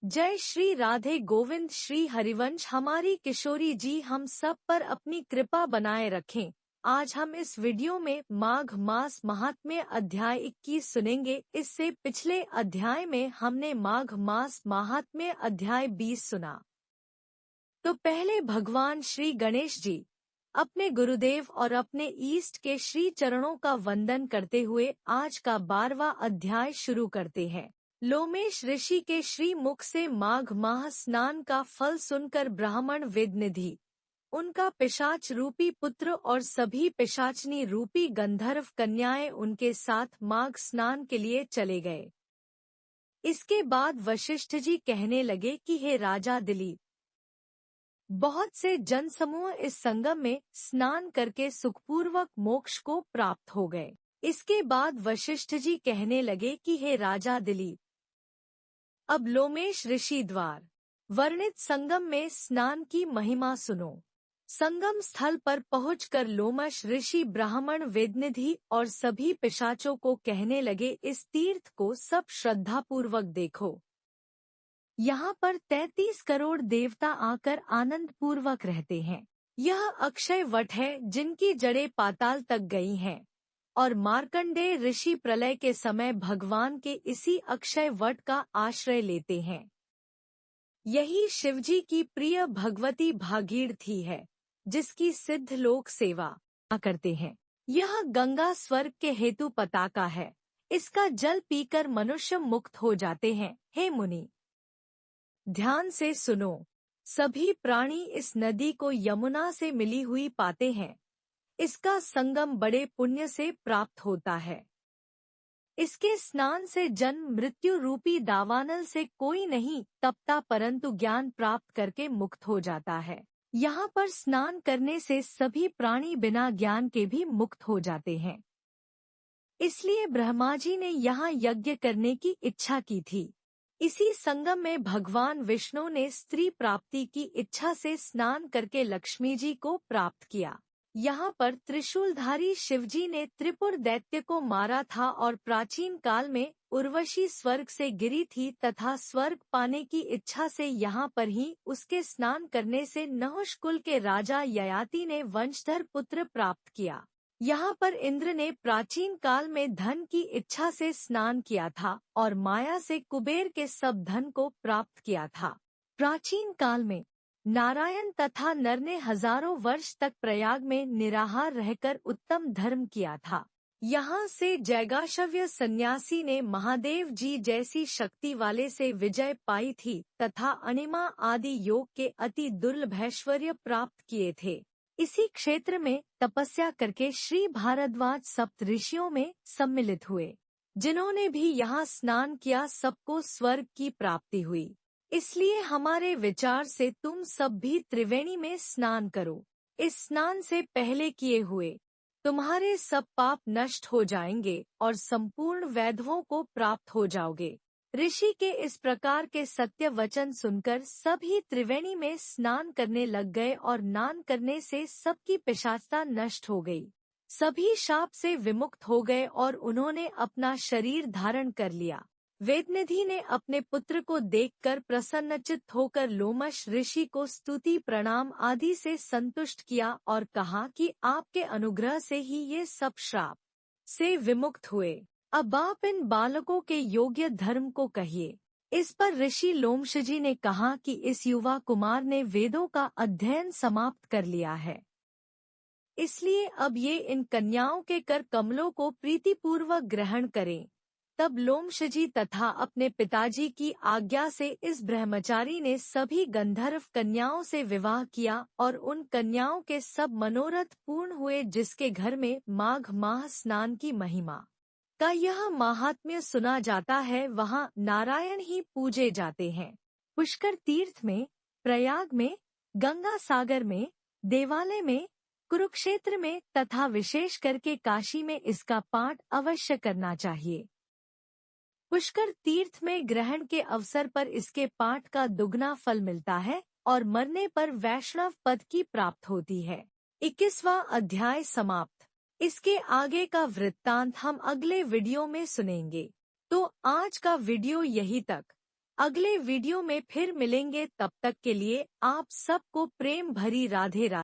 जय श्री राधे गोविंद श्री हरिवंश। हमारी किशोरी जी हम सब पर अपनी कृपा बनाए रखें। आज हम इस वीडियो में माघ मास महात्म्य अध्याय 21 सुनेंगे। इससे पिछले अध्याय में हमने माघ मास महात्म्य अध्याय 20 सुना। तो पहले भगवान श्री गणेश जी अपने गुरुदेव और अपने ईष्ट के श्री चरणों का वंदन करते हुए आज का 12वां अध्याय शुरू करते हैं। लोमेश ऋषि के श्री मुख से माघ माह स्नान का फल सुनकर ब्राह्मण वेदनिधि, उनका पिशाच रूपी पुत्र और सभी पिशाचनी रूपी गंधर्व कन्याएं उनके साथ माघ स्नान के लिए चले गए। इसके बाद वशिष्ठ जी कहने लगे कि हे राजा दिलीप, बहुत से जनसमूह इस संगम में स्नान करके सुखपूर्वक मोक्ष को प्राप्त हो गए। इसके बाद वशिष्ठ जी कहने लगे कि हे राजा दिलीप, अब लोमेश ऋषि द्वार वर्णित संगम में स्नान की महिमा सुनो। संगम स्थल पर पहुंचकर लोमश ऋषि ब्राह्मण वेदनिधि और सभी पिशाचों को कहने लगे, इस तीर्थ को सब श्रद्धापूर्वक देखो। यहाँ पर 33 करोड़ देवता आकर आनंद पूर्वक रहते हैं। यह अक्षय वट है जिनकी जड़ें पाताल तक गई हैं और मार्कंडेय ऋषि प्रलय के समय भगवान के इसी अक्षय वट का आश्रय लेते हैं। यही शिवजी की प्रिय भगवती भागीरथी है जिसकी सिद्ध लोक सेवा करते हैं। यह गंगा स्वर्ग के हेतु पताका है, इसका जल पीकर मनुष्य मुक्त हो जाते हैं। हे मुनि, ध्यान से सुनो। सभी प्राणी इस नदी को यमुना से मिली हुई पाते हैं। इसका संगम बड़े पुण्य से प्राप्त होता है। इसके स्नान से जन्म मृत्यु रूपी दावानल से कोई नहीं तपता, परंतु ज्ञान प्राप्त करके मुक्त हो जाता है। यहाँ पर स्नान करने से सभी प्राणी बिना ज्ञान के भी मुक्त हो जाते हैं। इसलिए ब्रह्मा जी ने यहाँ यज्ञ करने की इच्छा की थी। इसी संगम में भगवान विष्णु ने स्त्री प्राप्ति की इच्छा से स्नान करके लक्ष्मी जी को प्राप्त किया। यहाँ पर त्रिशूलधारी शिवजी ने त्रिपुर दैत्य को मारा था और प्राचीन काल में उर्वशी स्वर्ग से गिरी थी तथा स्वर्ग पाने की इच्छा से यहाँ पर ही उसके स्नान करने से नहुष कुल के राजा ययाति ने वंशधर पुत्र प्राप्त किया। यहाँ पर इंद्र ने प्राचीन काल में धन की इच्छा से स्नान किया था और माया से कुबेर के सब धन को प्राप्त किया था। प्राचीन काल में नारायण तथा नर ने हजारों वर्ष तक प्रयाग में निराहार रहकर उत्तम धर्म किया था। यहाँ से जैगाशव्य सन्यासी ने महादेव जी जैसी शक्ति वाले से विजय पाई थी तथा अणिमा आदि योग के अति दुर्लभ ऐश्वर्य प्राप्त किए थे। इसी क्षेत्र में तपस्या करके श्री भारद्वाज सप्त ऋषियों में सम्मिलित हुए। जिन्होंने भी यहाँ स्नान किया सबको स्वर्ग की प्राप्ति हुई। इसलिए हमारे विचार से तुम सब भी त्रिवेणी में स्नान करो। इस स्नान से पहले किए हुए तुम्हारे सब पाप नष्ट हो जाएंगे और संपूर्ण वैधवों को प्राप्त हो जाओगे। ऋषि के इस प्रकार के सत्य वचन सुनकर सभी त्रिवेणी में स्नान करने लग गए और स्नान करने से सबकी पिशाचता नष्ट हो गई। सभी शाप से विमुक्त हो गए और उन्होंने अपना शरीर धारण कर लिया। वेदनिधि ने अपने पुत्र को देखकर प्रसन्नचित्त होकर लोमश ऋषि को स्तुति प्रणाम आदि से संतुष्ट किया और कहा कि आपके अनुग्रह से ही ये सब श्राप से विमुक्त हुए। अब आप इन बालकों के योग्य धर्म को कहिए। इस पर ऋषि लोमशजी ने कहा कि इस युवा कुमार ने वेदों का अध्ययन समाप्त कर लिया है, इसलिए अब ये इन कन्याओं के कर कमलों को प्रीतिपूर्वक ग्रहण करें। तब लोमशजी तथा अपने पिताजी की आज्ञा से इस ब्रह्मचारी ने सभी गंधर्व कन्याओं से विवाह किया और उन कन्याओं के सब मनोरथ पूर्ण हुए। जिसके घर में माघ माह स्नान की महिमा का यह महात्म्य सुना जाता है, वहाँ नारायण ही पूजे जाते हैं। पुष्कर तीर्थ में, प्रयाग में, गंगा सागर में, देवालय में, कुरुक्षेत्र में तथा विशेष करके काशी में इसका पाठ अवश्य करना चाहिए। पुष्कर तीर्थ में ग्रहण के अवसर पर इसके पाठ का दुगना फल मिलता है और मरने पर वैष्णव पद की प्राप्त होती है। 21वां अध्याय समाप्त। इसके आगे का वृत्तांत हम अगले वीडियो में सुनेंगे। तो आज का वीडियो यही तक। अगले वीडियो में फिर मिलेंगे, तब तक के लिए आप सबको प्रेम भरी राधे राधे।